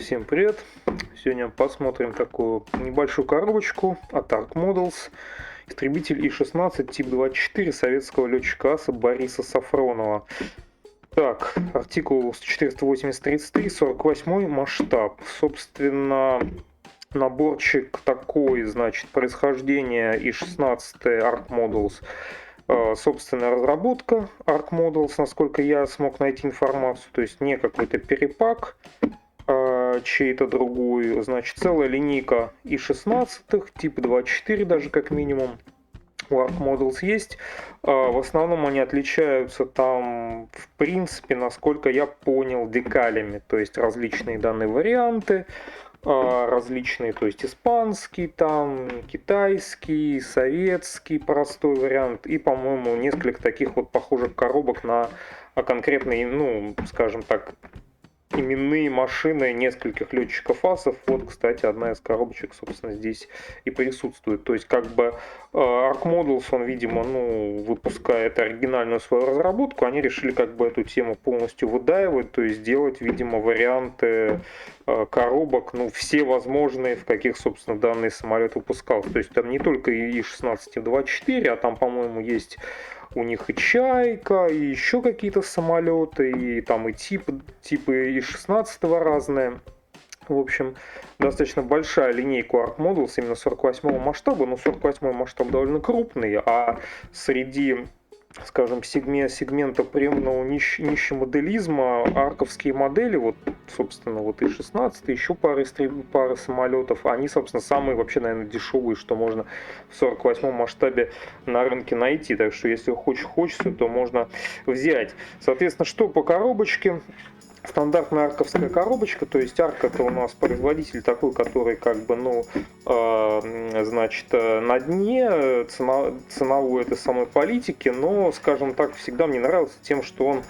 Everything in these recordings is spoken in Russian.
Всем привет! Сегодня посмотрим такую небольшую коробочку от Arc Models. Истребитель И-16 тип 24 советского летчика аса Бориса Сафронова. Так, артикул 480-33, 48 масштаб. Собственно, наборчик такой, значит, происхождение И-16 Arc Models. Собственная разработка Arc Models, насколько я смог найти информацию, то есть не какой-то перепак, чей-то другой, значит, целая линейка И-16, типа 24 даже как минимум. У Arc Models есть. В основном они отличаются там, в принципе, насколько я понял, декалями, то есть различные данные варианты, различные, то есть испанский, там, китайский, советский простой вариант и, по-моему, несколько таких вот похожих коробок на конкретные, ну, скажем так, именные машины нескольких летчиков асов. Вот, кстати, одна из коробочек, собственно, здесь и присутствует. То есть, как бы, Arc Models, он, видимо, ну, выпускает оригинальную свою разработку, они решили, как бы, эту тему полностью выдаивать, то есть, делать, видимо, варианты коробок, ну, все возможные, в каких, собственно, данный самолет выпускался. То есть, там не только И-16, И-24, а там, по-моему, есть у них и Чайка, и еще какие-то самолеты, и там и типы И-16 разные. В общем, достаточно большая линейка Arc Models именно 48 масштаба, но 48 масштаб довольно крупный, а среди, скажем, сегмента премного нищемоделизма арковские модели, вот, собственно, вот И-16, еще пары самолетов, они, собственно, самые вообще, наверное, дешевые, что можно в 48 масштабе на рынке найти. Так что, если хочется, то можно взять. Соответственно, что по коробочке? Стандартная арковская коробочка, то есть арк это у нас производитель такой, который как бы, ну, значит, на дне ценовой этой самой политики, но, скажем так, всегда мне нравился тем, что он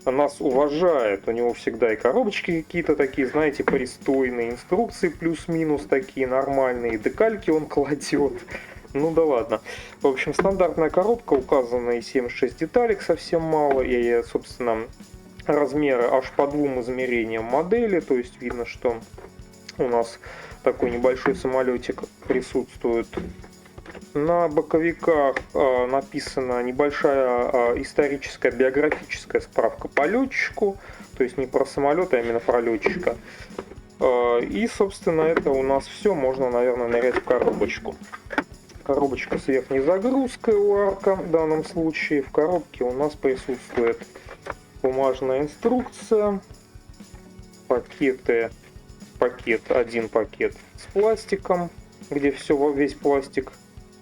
нас уважает. У него всегда и коробочки какие-то такие, знаете, пристойные, инструкции плюс-минус такие нормальные, декальки он кладет. Ну да ладно. В общем, стандартная коробка, указана и 76 деталек, совсем мало, и, собственно, размеры аж по двум измерениям модели, то есть видно, что у нас такой небольшой самолетик присутствует. На боковиках написана небольшая историческая биографическая справка по летчику, то есть не про самолет, а именно про летчика. И, собственно, это у нас все, можно, наверное, нырять в коробочку. Коробочка с верхней загрузкой у арка в данном случае. В коробке у нас присутствует бумажная инструкция, один пакет с пластиком, где весь пластик,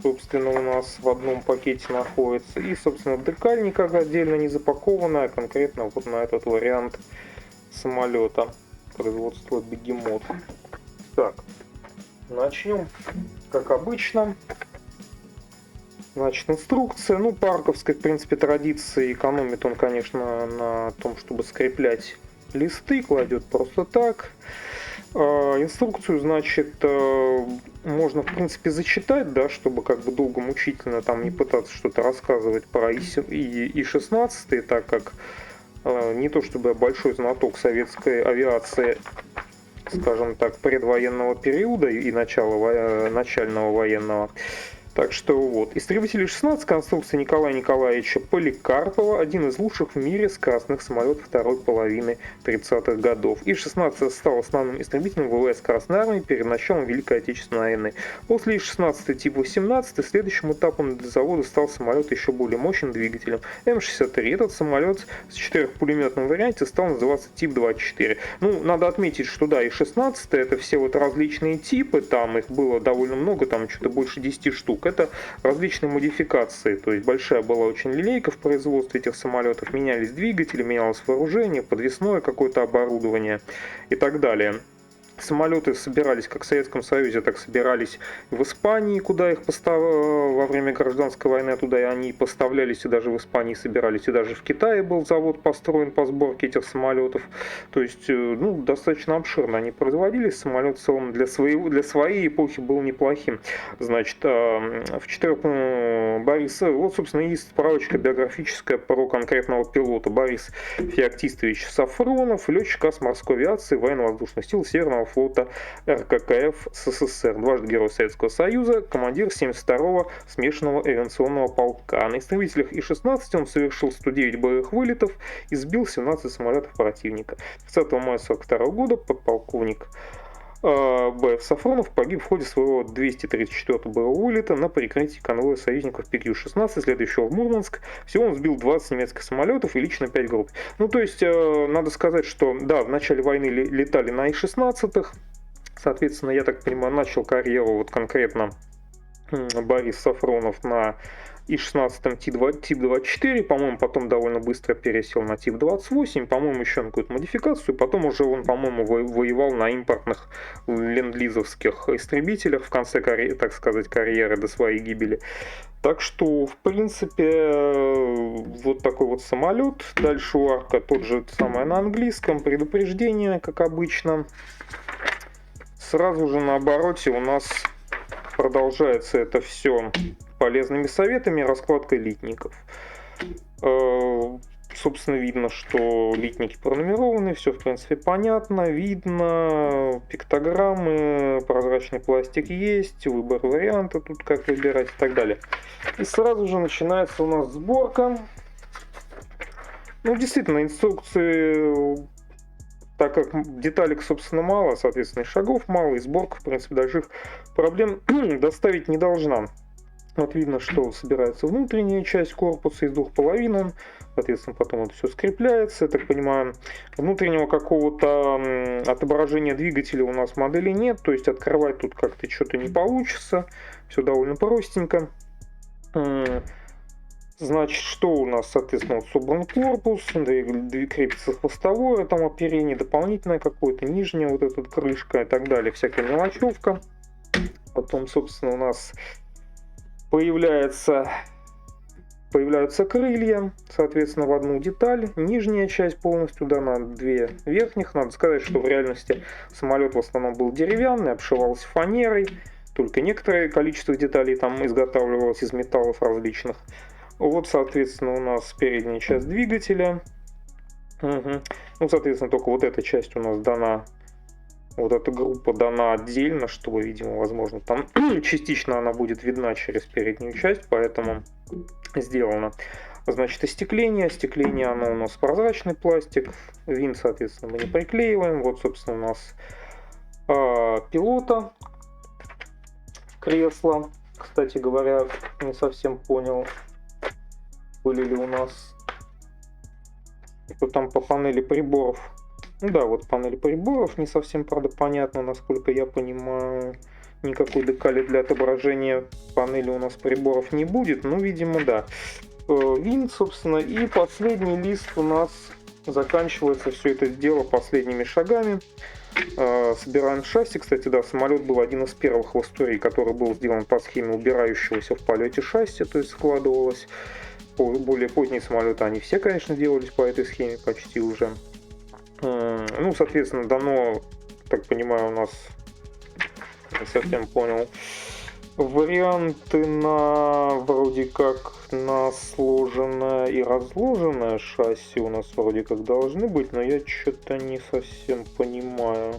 собственно, у нас в одном пакете находится, и, собственно, декаль никак отдельно не запакованная, конкретно вот на этот вариант самолета производства Бегемот. Так, начнем, как обычно. Значит, инструкция, ну, по арковской, в принципе, традиции, экономит он, конечно, на том, чтобы скреплять листы, кладет просто так. Инструкцию, значит, можно, в принципе, зачитать, да, чтобы как бы долго мучительно там не пытаться что-то рассказывать про И-16, так как не то чтобы я большой знаток советской авиации, скажем так, предвоенного периода и начального военного. Так что вот. Истребитель И-16 конструкции Николая Николаевича Поликарпова, один из лучших в мире скоростных самолетов второй половины 30-х годов. И-16 стал основным истребителем ВВС Красной Армии перед началом Великой Отечественной войны. После И-16 тип 18 следующим этапом для завода стал самолет еще более мощным двигателем М-63. Этот самолет с 4-пулеметном варианте стал называться тип 24. Ну, надо отметить, что да, И-16 это все вот различные типы, там их было довольно много, там что-то больше 10 штук. Это различные модификации, то есть большая была очень линейка в производстве этих самолетов, менялись двигатели, менялось вооружение, подвесное какое-то оборудование и так далее. Самолеты собирались как в Советском Союзе, так собирались в Испании, куда их во время гражданской войны туда и они поставлялись, и даже в Испании собирались, и даже в Китае был завод построен по сборке этих самолетов. То есть, ну, достаточно обширно они производились. Самолет в целом для своей эпохи был неплохим. Значит, Борис, вот, собственно, есть справочка биографическая про конкретного пилота. Борис Феоктистович Сафронов, летчик ас морской авиации военно-воздушных сил Северного военно-десантного флота РККФ СССР, дважды Герой Советского Союза, командир 72-го смешанного авиационного полка. На истребителях И-16 он совершил 109 боевых вылетов и сбил 17 самолетов противника. 30 мая 1942 года подполковник Б.Ф. Сафронов погиб в ходе своего 234-го боевого вылета на прикрытии конвоя союзников ПQ-16, следующего в Мурманск. Всего он сбил 20 немецких самолетов и лично 5 групп. Ну, то есть, надо сказать, что, да, в начале войны летали на И-16, соответственно, я так понимаю, начал карьеру вот конкретно Борис Сафронов на И-16 тип-24, по-моему, потом довольно быстро пересел на тип-28, по-моему, еще на какую-то модификацию, потом уже он, по-моему, воевал на импортных ленд-лизовских истребителях в конце, так сказать, карьеры до своей гибели. Так что, в принципе, вот такой вот самолет. Дальше у Арка тот же самое на английском, предупреждение, как обычно. Сразу же на обороте у нас продолжается это все полезными советами, раскладкой литников. Собственно, видно, что литники пронумерованы, все, в принципе, понятно, видно, пиктограммы, прозрачный пластик есть, выбор варианта, тут как выбирать и так далее. И сразу же начинается у нас сборка. Ну, действительно, инструкции, так как деталек, собственно, мало, соответственно, и шагов мало, и сборка, в принципе, больших проблем доставить не должна. Вот видно, что собирается внутренняя часть корпуса из двух половин, соответственно, потом это все скрепляется. Я так понимаю, внутреннего какого-то отображения двигателя у нас в модели нет, то есть открывать тут как-то что-то не получится. Все довольно простенько. Значит, что у нас, соответственно, вот собран корпус, крепится хвостовое, там оперение дополнительное какое-то, нижняя вот эта крышка и так далее, всякая мелочевка. Потом, собственно, у нас появляются крылья, соответственно, в одну деталь. Нижняя часть полностью дана, две верхних. Надо сказать, что в реальности самолет в основном был деревянный, обшивался фанерой. Только некоторое количество деталей там изготавливалось из металлов различных. Вот, соответственно, у нас передняя часть двигателя. Ну, соответственно, только вот эта часть у нас дана. Вот эта группа дана отдельно, чтобы, видимо, возможно, там частично она будет видна через переднюю часть, поэтому сделано. Значит, остекление. Остекление, оно у нас прозрачный пластик. Винт, соответственно, мы не приклеиваем. Вот, собственно, у нас пилота, кресло. Кстати говоря, не совсем понял, были ли у нас там по панели приборов. Ну да, вот панель приборов, не совсем, правда, понятно, насколько я понимаю. Никакой декали для отображения панели у нас приборов не будет, ну, видимо, да. Винт, собственно, и последний лист у нас заканчивается все это дело последними шагами. Собираем шасси. Кстати, да, самолет был один из первых в истории, который был сделан по схеме убирающегося в полете шасси, то есть складывалось. Более поздние самолеты, они все, конечно, делались по этой схеме почти уже. Ну, соответственно, дано, так понимаю, у нас, не совсем понял, варианты на вроде как на сложенное и разложенное шасси у нас вроде как должны быть, но я что-то не совсем понимаю.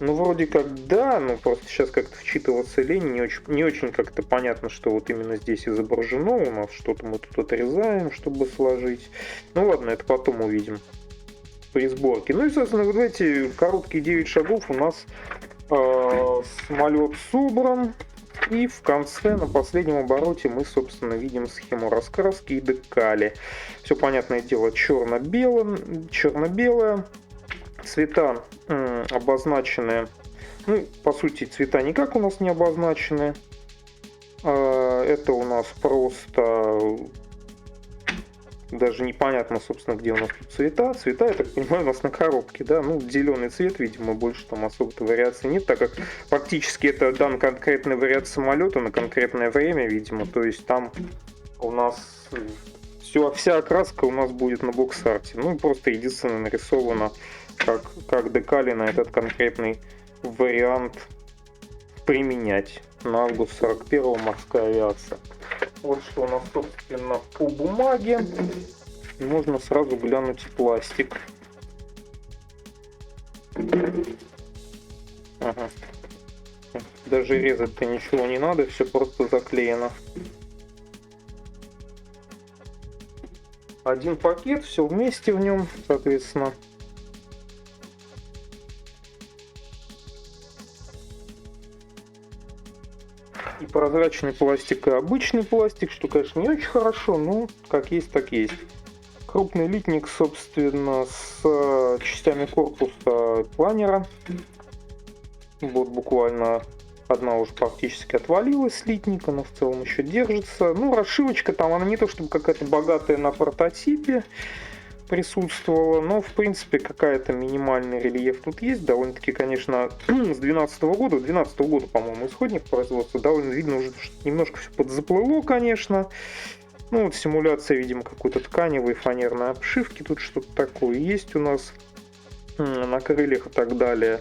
Ну, вроде как да, но просто сейчас как-то вчитываться лень, не очень как-то понятно, что вот именно здесь изображено у нас, что-то мы тут отрезаем, чтобы сложить. Ну ладно, это потом увидим при сборке. Ну и, собственно, вот эти короткие 9 шагов у нас самолет собран. И в конце, на последнем обороте, мы, собственно, видим схему раскраски и декали. Все, понятное дело, черно-белое. Цвета обозначены. Ну, по сути, цвета никак у нас не обозначены. Это у нас просто... Даже непонятно, собственно, где у нас тут цвета. Цвета, я так понимаю, у нас на коробке, да. Ну, зеленый цвет, видимо, больше там особо-то вариаций нет, так как фактически это дан конкретный вариант самолета на конкретное время, видимо. То есть там у нас вся окраска у нас будет на бокс-арте. Ну, просто единственное нарисовано как декали на этот конкретный вариант применять на август 41-го морская авиация. Вот что у нас, собственно, по бумаге. Можно сразу глянуть пластик. Ага. Даже резать-то ничего не надо, все просто заклеено. Один пакет, все вместе в нем, соответственно. И прозрачный пластик, и обычный пластик, что, конечно, не очень хорошо, но как есть, так есть. Крупный литник, собственно, с частями корпуса планера. Вот буквально одна уже практически отвалилась с литника, но в целом еще держится. Ну, расшивочка там, она не то чтобы какая-то богатая на прототипе присутствовала, но, в принципе, какая-то минимальный рельеф тут есть. Довольно-таки, конечно, с 12 года, по-моему, исходник производства. Довольно видно уже, что немножко все подзаплыло, конечно. Ну, вот симуляция, видимо, какой-то тканевой фанерной обшивки. Тут что-то такое есть у нас на крыльях и так далее.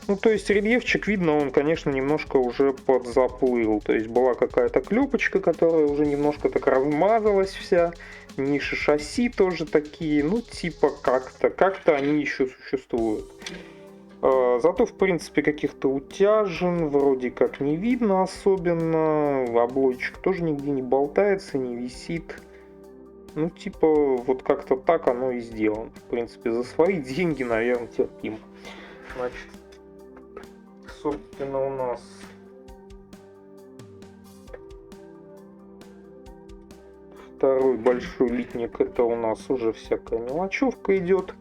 Ну, то есть рельефчик, видно, он, конечно, немножко уже подзаплыл. То есть была какая-то клепочка, которая уже немножко так размазалась вся. Ниши шасси тоже такие. Ну, типа как-то они еще существуют. Зато, в принципе, каких-то утяжен вроде как не видно особенно. Облойчик тоже нигде не болтается, не висит. Ну, типа, вот как-то так оно и сделано. В принципе, за свои деньги, наверное, терпимо. Значит, собственно, у нас второй большой литник, это у нас уже всякая мелочевка идет.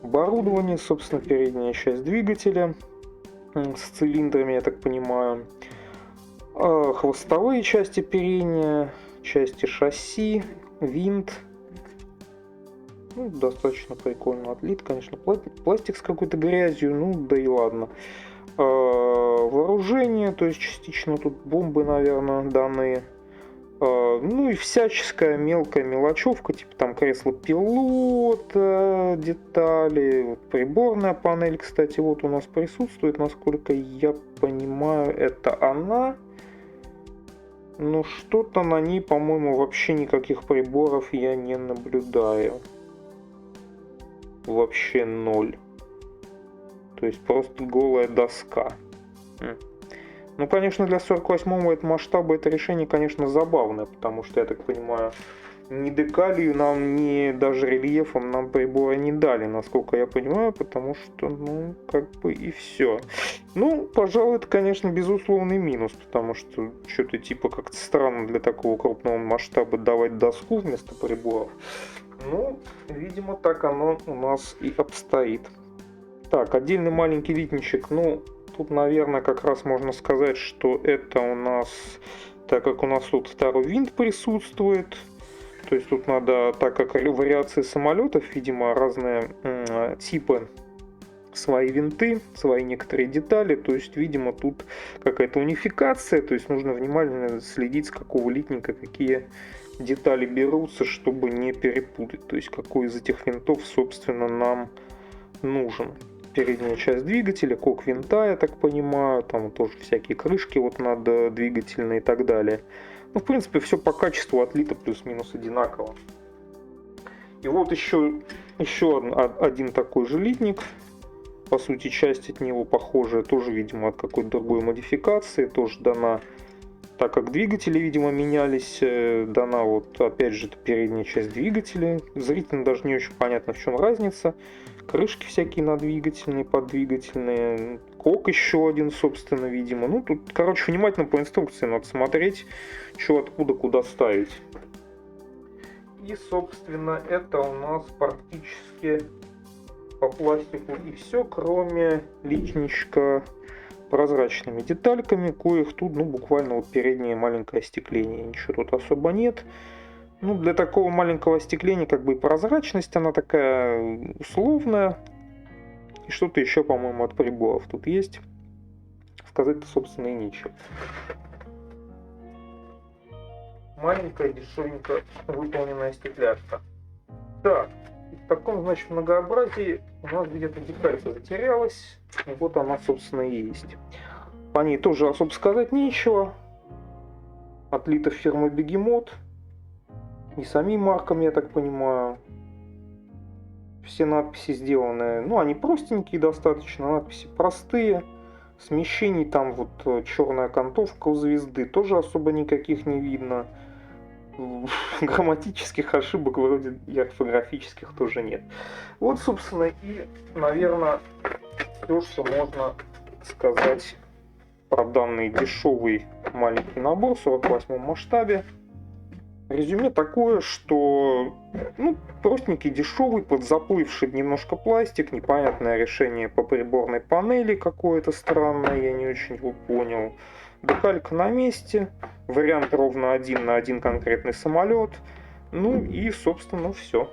Оборудование, собственно, передняя часть двигателя с цилиндрами, я так понимаю. Хвостовые части передние, части шасси, винт. Ну, достаточно прикольно отлит, конечно. Пластик с какой-то грязью, ну да и ладно. Вооружение, то есть частично тут бомбы, наверное, данные. Ну и всяческая мелкая мелочевка, типа там кресло пилота, детали, вот приборная панель, кстати, вот у нас присутствует, насколько я понимаю, это она. Но что-то на ней, по-моему, вообще никаких приборов я не наблюдаю. Вообще ноль. То есть просто голая доска. Ну, конечно, для 48-го это масштаба это решение, конечно, забавное, потому что, я так понимаю, ни декалью нам, ни даже рельефом нам приборы не дали, насколько я понимаю, потому что, ну, как бы и все. Ну, пожалуй, это, конечно, безусловный минус, потому что что-то типа как-то странно для такого крупного масштаба давать доску вместо приборов. Ну, видимо, так оно у нас и обстоит. Так, отдельный маленький литничек, ну, тут, наверное, как раз можно сказать, что это у нас, так как у нас тут второй винт присутствует, то есть тут надо, так как вариации самолетов, видимо, разные типы, свои винты, свои некоторые детали, то есть, видимо, тут какая-то унификация, то есть нужно внимательно следить, с какого литника какие детали берутся, чтобы не перепутать, то есть какой из этих винтов, собственно, нам нужен. Передняя часть двигателя, кок винта, я так понимаю, там тоже всякие крышки вот над двигательной и так далее. Ну, в принципе, все по качеству отлито плюс-минус одинаково. И вот еще один такой же литник. По сути, часть от него похожая, тоже, видимо, от какой-то другой модификации, тоже дана, так как двигатели, видимо, менялись, дана вот, опять же, передняя часть двигателя. Зрительно даже не очень понятно, в чем разница. Крышки всякие надвигательные, подвигательные, кок еще один, собственно, видимо. Ну, тут, короче, внимательно по инструкции надо смотреть, что откуда, куда ставить. И, собственно, это у нас практически по пластику и все, кроме личничка прозрачными детальками, коих тут, ну, буквально вот переднее маленькое остекление. Ничего тут особо нет. Ну, для такого маленького остекления как бы и прозрачность, она такая условная. И что-то еще, по-моему, от приборов тут есть. Сказать-то, собственно, и нечего. Маленькая, дешевенько выполненная стекляшка. Так, в таком, значит, многообразии у нас где-то деталька затерялась. И вот она, собственно, и есть. По ней тоже особо сказать нечего. Отлита фирмы Бегемот. И самим маркам, я так понимаю. Все надписи сделаны, ну, они простенькие достаточно, надписи простые. Смещений там вот черная окантовка у звезды тоже особо никаких не видно. Грамматических ошибок вроде и орфографических тоже нет. Вот, собственно, и, наверное, все, что можно сказать про данный дешевый маленький набор в 48 масштабе. Резюме такое, что простенький, дешевый, подзаплывший немножко пластик, непонятное решение по приборной панели какое-то странное, я не очень его понял. Декалька на месте, вариант ровно один на один конкретный самолет. Ну и, собственно, все.